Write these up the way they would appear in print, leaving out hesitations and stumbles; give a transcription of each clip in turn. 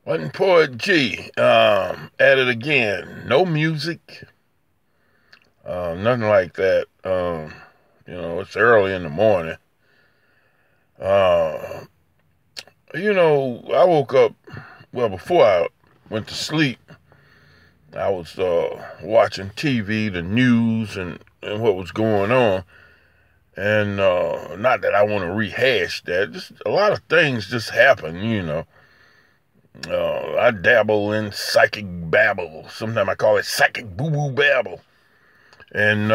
Wasn't Poet G. At it again. No music. Nothing like that. It's early in the morning. Uh, I woke up, well, before I went to sleep, I was watching TV, the news, and what was going on. And not that I want to rehash that, just a lot of things just happen. I dabble in psychic babble. Sometimes I call it psychic boo-boo babble. And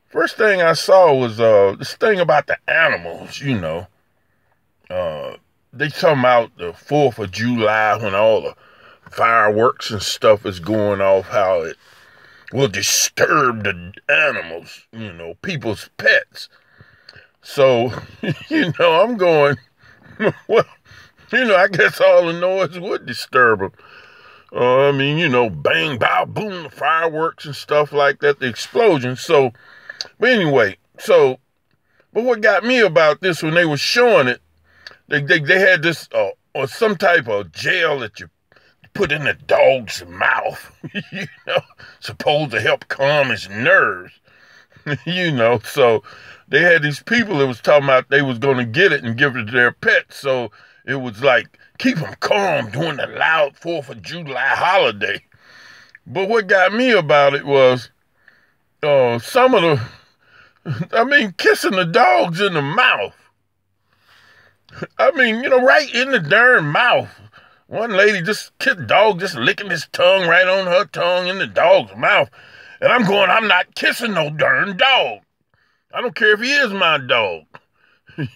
first thing I saw was this thing about the animals. Uh, they talking about the 4th of July when all the fireworks and stuff is going off, how it will disturb the animals, people's pets. So, I'm going, well, I guess all the noise would disturb them. Bang, bow, boom, the fireworks and stuff like that, the explosion. So, but anyway, but what got me about this when they were showing it, they had this, or some type of gel that you put in the dog's mouth, supposed to help calm his nerves, so they had these people that was talking about they was going to get it and give it to their pets, so it was like, keep them calm during the loud 4th of July holiday. But what got me about it was, some of kissing the dogs in the mouth. Right in the darn mouth. One lady just kissed the dog, just licking his tongue right on her tongue in the dog's mouth. And I'm not kissing no darn dog. I don't care if he is my dog. No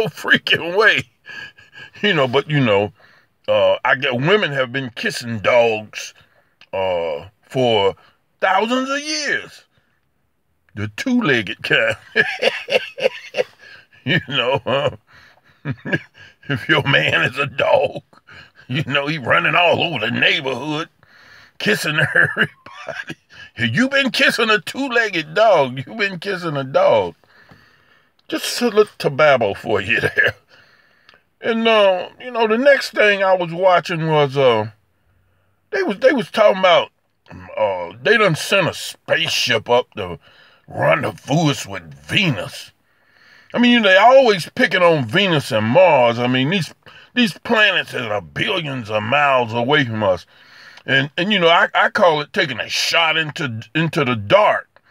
freaking way. I get women have been kissing dogs for thousands of years. The two-legged kind. you know, uh, if your man is a dog, he running all over the neighborhood, kissing everybody. You been kissing a two-legged dog. You been kissing a dog. Just a little tobacco for you there. And the next thing I was watching was they was talking about they done sent a spaceship up to rendezvous with Venus. They always picking on Venus and Mars. These planets that are billions of miles away from us. And I call it taking a shot into the dark.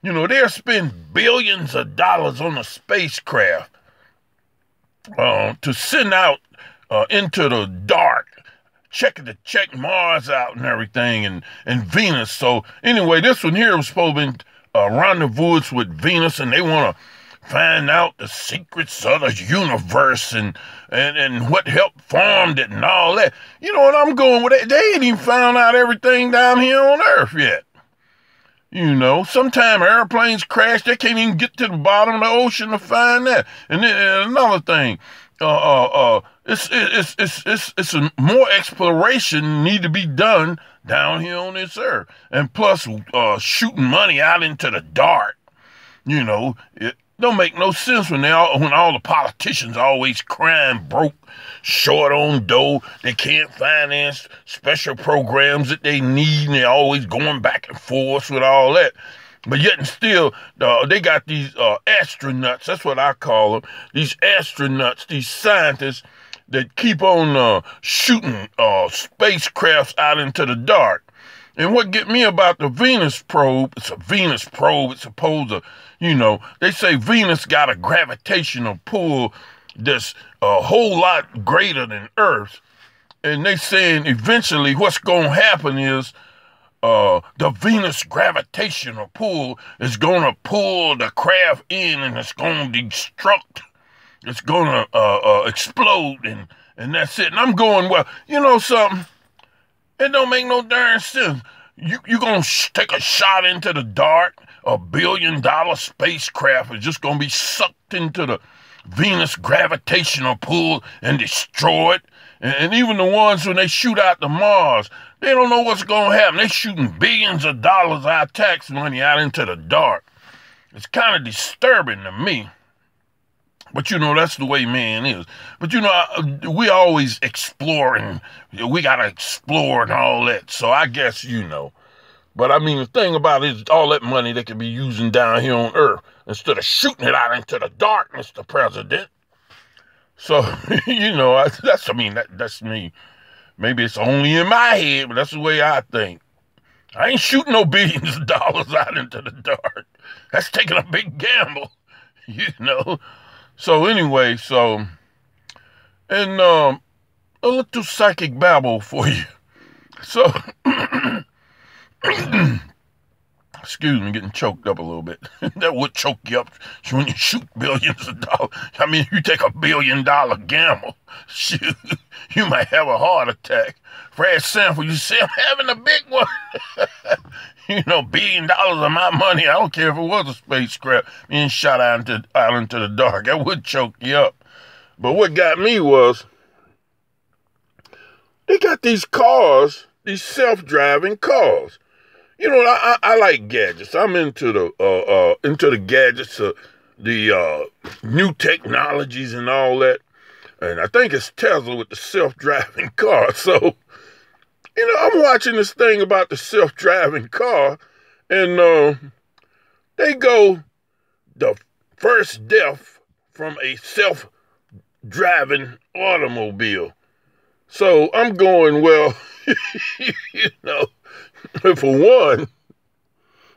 They'll spend billions of dollars on a spacecraft to send out into the dark, check Mars out and everything, and Venus. So anyway, this one here was supposed to be rendezvous with Venus, and they want to find out the secrets of the universe and what helped formed it and all that. And I'm going with it. They ain't even found out everything down here on Earth yet. Sometime airplanes crash, they can't even get to the bottom of the ocean to find that. And then another thing, it's more exploration need to be done down here on this Earth, and plus, shooting money out into the dark. It don't make no sense when all the politicians always crying broke, short on dough. They can't finance special programs that they need, and they're always going back and forth with all that. But yet and still, they got these astronauts. That's what I call them. These astronauts, these scientists that keep on shooting spacecrafts out into the dark. And what get me about the Venus probe, it's a Venus probe. It's supposed to, they say Venus got a gravitational pull that's a whole lot greater than Earth. And they saying eventually what's going to happen is the Venus gravitational pull is going to pull the craft in, and it's going to destruct. It's going to explode, and that's it. And I'm going, well, something? It don't make no darn sense. You gonna take a shot into the dark? $1 billion spacecraft is just gonna be sucked into the Venus gravitational pull and destroyed. And even the ones when they shoot out to Mars, they don't know what's gonna happen. They shooting billions of dollars of our tax money out into the dark. It's kind of disturbing to me. But, that's the way man is. But, we always exploring. We got to explore and all that. So I guess, But, I mean, the thing about it is all that money they could be using down here on Earth instead of shooting it out into the dark, Mr. President. So, that's me. Maybe it's only in my head, but that's the way I think. I ain't shooting no billions of dollars out into the dark. That's taking a big gamble, So anyway, and a little psychic babble for you. So, excuse me, getting choked up a little bit. That would choke you up when you shoot billions of dollars. I mean, if you take $1 billion gamble, shoot, you might have a heart attack. Fred Sanford, you say, I'm having a big one. $1 billion of my money. I don't care if it was a spacecraft being shot out into the dark. That would choke you up. But what got me was, they got these cars, these self-driving cars. I like gadgets. I'm into the gadgets, the new technologies and all that. And I think it's Tesla with the self-driving car. So, I'm watching this thing about the self-driving car, and they go the first death from a self-driving automobile. So I'm going, well, for one,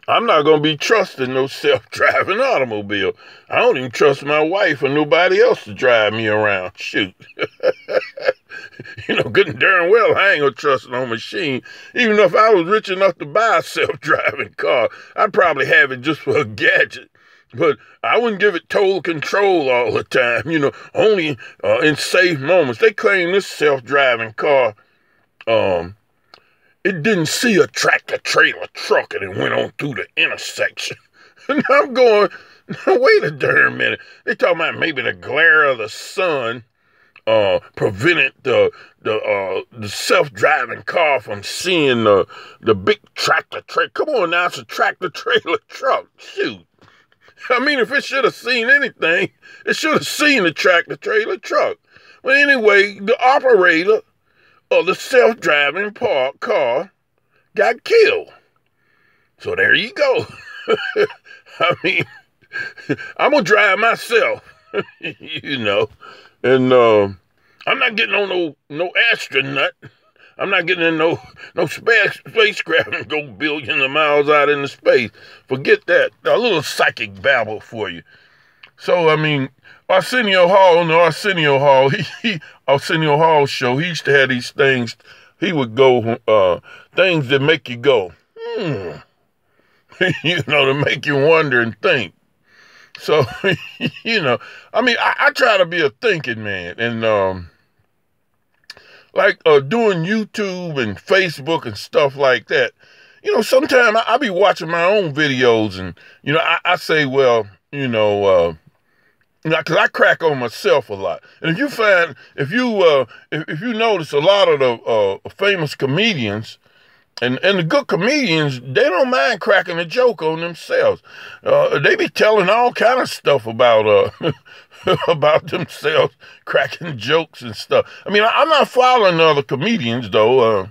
I'm not going to be trusting no self-driving automobile. I don't even trust my wife or nobody else to drive me around. Shoot. Good and darn well, I ain't going to trust no machine. Even if I was rich enough to buy a self-driving car, I'd probably have it just for a gadget. But I wouldn't give it total control all the time, only in safe moments. They claim this self-driving car, it didn't see a tractor-trailer truck and it went on through the intersection. And I'm going, wait a darn minute. They talking about maybe the glare of the sun prevented the self-driving car from seeing the big tractor-trailer. Come on now, it's a tractor-trailer truck. Shoot. I mean, if it should have seen anything, it should have seen the tractor-trailer truck. Well, anyway, the operator of the self-driving car got killed. So there you go. I mean, I'm going to drive myself, and I'm not getting on no astronaut. I'm not getting in no spacecraft and go billions of miles out into space. Forget that. A little psychic babble for you. So, I mean, Arsenio Hall, Arsenio Hall show, he used to have these things. He would go, things that make you go, to make you wonder and think. So, I try to be a thinking man. And, doing YouTube and Facebook and stuff like that, sometimes I be watching my own videos and, I say, well, because I crack on myself a lot. And if you notice a lot of the famous comedians and the good comedians, they don't mind cracking a joke on themselves. They be telling all kind of stuff about about themselves, cracking jokes and stuff. I mean, I'm not following other comedians though.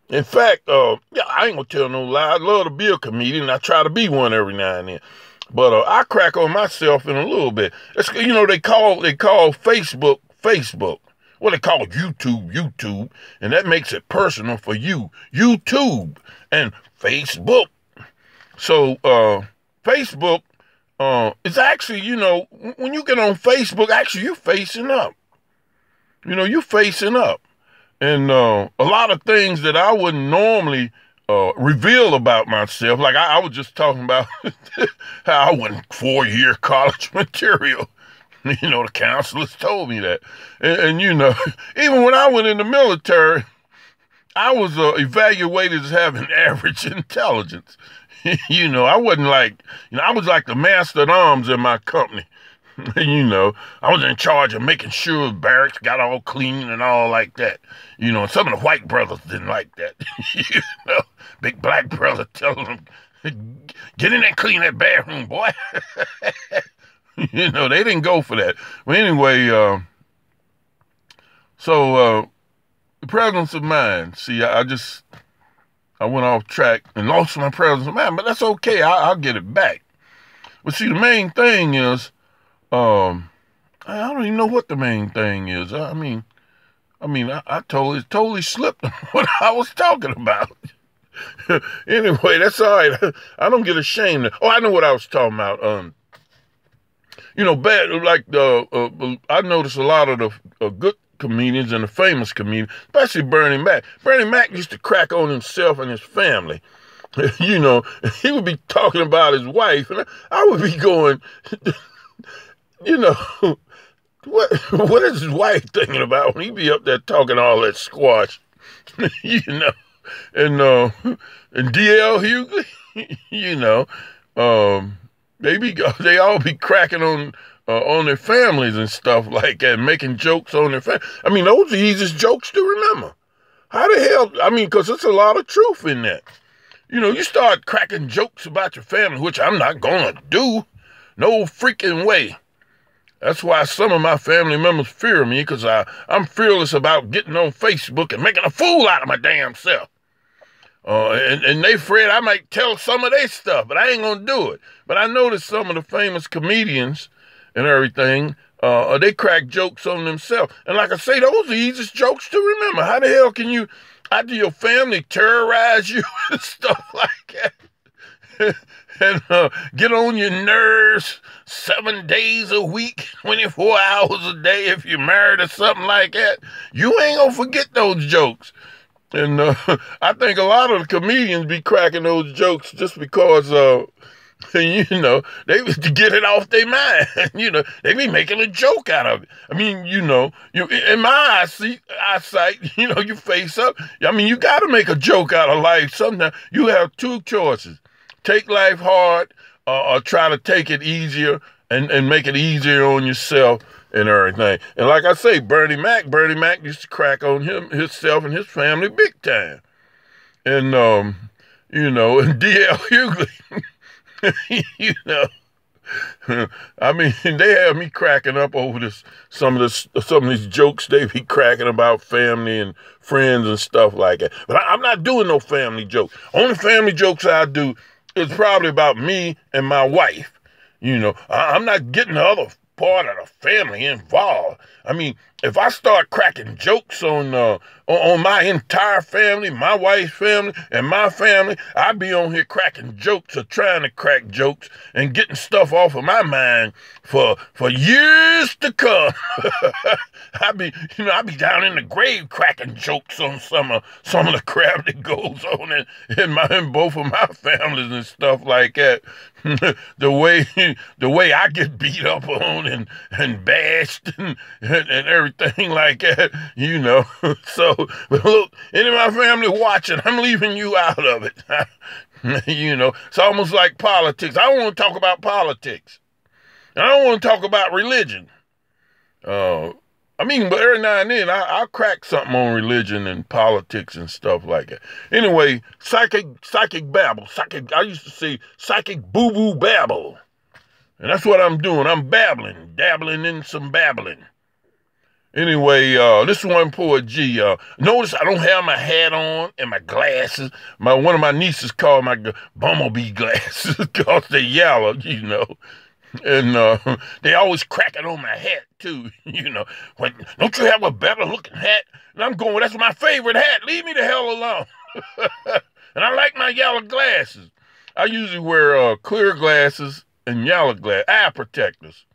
In fact, I ain't gonna tell no lie. I love to be a comedian. I try to be one every now and then. But I crack on myself in a little bit. It's, they call Facebook. Well, they call YouTube, and that makes it personal for you. YouTube and Facebook. So Facebook is actually, when you get on Facebook, actually you're facing up. You're facing up. And a lot of things that I wouldn't normally reveal about myself, like I was just talking about how I wasn't 4-year college material. The counselors told me that. And even when I went in the military, I was evaluated as having average intelligence. I wasn't like, I was like the master at arms in my company. I was in charge of making sure barracks got all clean and all like that. Some of the white brothers didn't like that. Big black brother telling them, get in there and clean that bathroom, boy. You know, they didn't go for that. But anyway, the presence of mind. See, I went off track and lost my presence of mind, but that's okay. I'll get it back. But see, the main thing is, I don't even know what the main thing is. I totally slipped on what I was talking about. Anyway, that's all right. I don't get ashamed. Oh, I know what I was talking about. Bad like I noticed a lot of the good comedians and the famous comedians, especially Bernie Mac. Bernie Mac used to crack on himself and his family. You know, he would be talking about his wife, and I would be going, you know, what is his wife thinking about when he be up there talking all that squash, you know, and D.L. Hughley, you know, they all be cracking on their families and stuff like that, making jokes on their family. I mean, those are the easiest jokes to remember. How the hell? I mean, because there's a lot of truth in that. You know, you start cracking jokes about your family, which I'm not gonna do. No freaking way. That's why some of my family members fear me, because I'm fearless about getting on Facebook and making a fool out of my damn self. And they afraid I might tell some of their stuff, but I ain't gonna do it. But I noticed some of the famous comedians and everything, they crack jokes on themselves. And like I say, those are the easiest jokes to remember. How the hell can you, after your family terrorize you and stuff like that, and get on your nerves 7 days a week, 24 hours a day if you're married or something like that, you ain't gonna forget those jokes. And I think a lot of the comedians be cracking those jokes just because, you know, they to get it off their mind. You know, they be making a joke out of it. I mean, you know, in my eyesight, you know, you face up. I mean, you got to make a joke out of life. Sometimes you have two choices: take life hard, or try to take it easier and make it easier on yourself and everything. And like I say, Bernie Mac used to crack on himself and his family big time. And, you know, and D.L. Hughley, you know, I mean, they have me cracking up over some of these jokes they be cracking about family and friends and stuff like that. But I'm not doing no family jokes. Only family jokes I do is probably about me and my wife. You know, I'm not getting the other part of the family involved. I mean, if I start cracking jokes on my entire family, my wife's family, and my family, I'd be on here cracking jokes or trying to crack jokes and getting stuff off of my mind for years to come. I'd be down in the grave cracking jokes on some of the crap that goes on in both of my families and stuff like that. the way I get beat up on and bashed and everything like that, you know. So, but look, any of my family watching, I'm leaving you out of it. You know, it's almost like politics. I don't want to talk about politics. I don't want to talk about religion. I mean, but every now and then I'll crack something on religion and politics and stuff like that. Anyway, psychic babble. I used to say psychic boo-boo babble. And that's what I'm doing. I'm babbling, dabbling in some babbling. Anyway, this one poor G. Notice I don't have my hat on and my glasses. One of my nieces called my bumblebee glasses because they're yellow, you know. And they always cracking on my hat, too, you know. Don't you have a better-looking hat? And I'm going, that's my favorite hat. Leave me the hell alone. And I like my yellow glasses. I usually wear clear glasses and yellow eye protectors,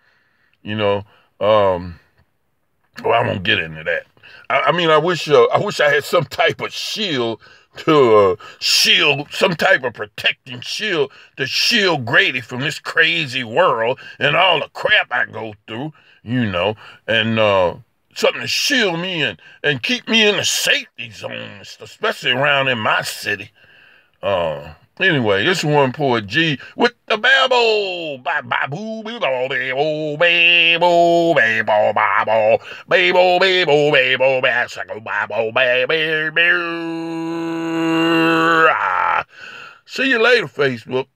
you know. Well, I won't get into that. I mean, I wish I had some type of shield to some type of protecting shield to shield Grady from this crazy world and all the crap I go through, you know, and something to shield me and keep me in the safety zone, especially around in my city. Anyway, this one poor G with the babble. Ba-ba-boo, boo-bo, babble, babble, babble, babble, babble, babble, babble, babble, babble, babble. See you later, Facebook.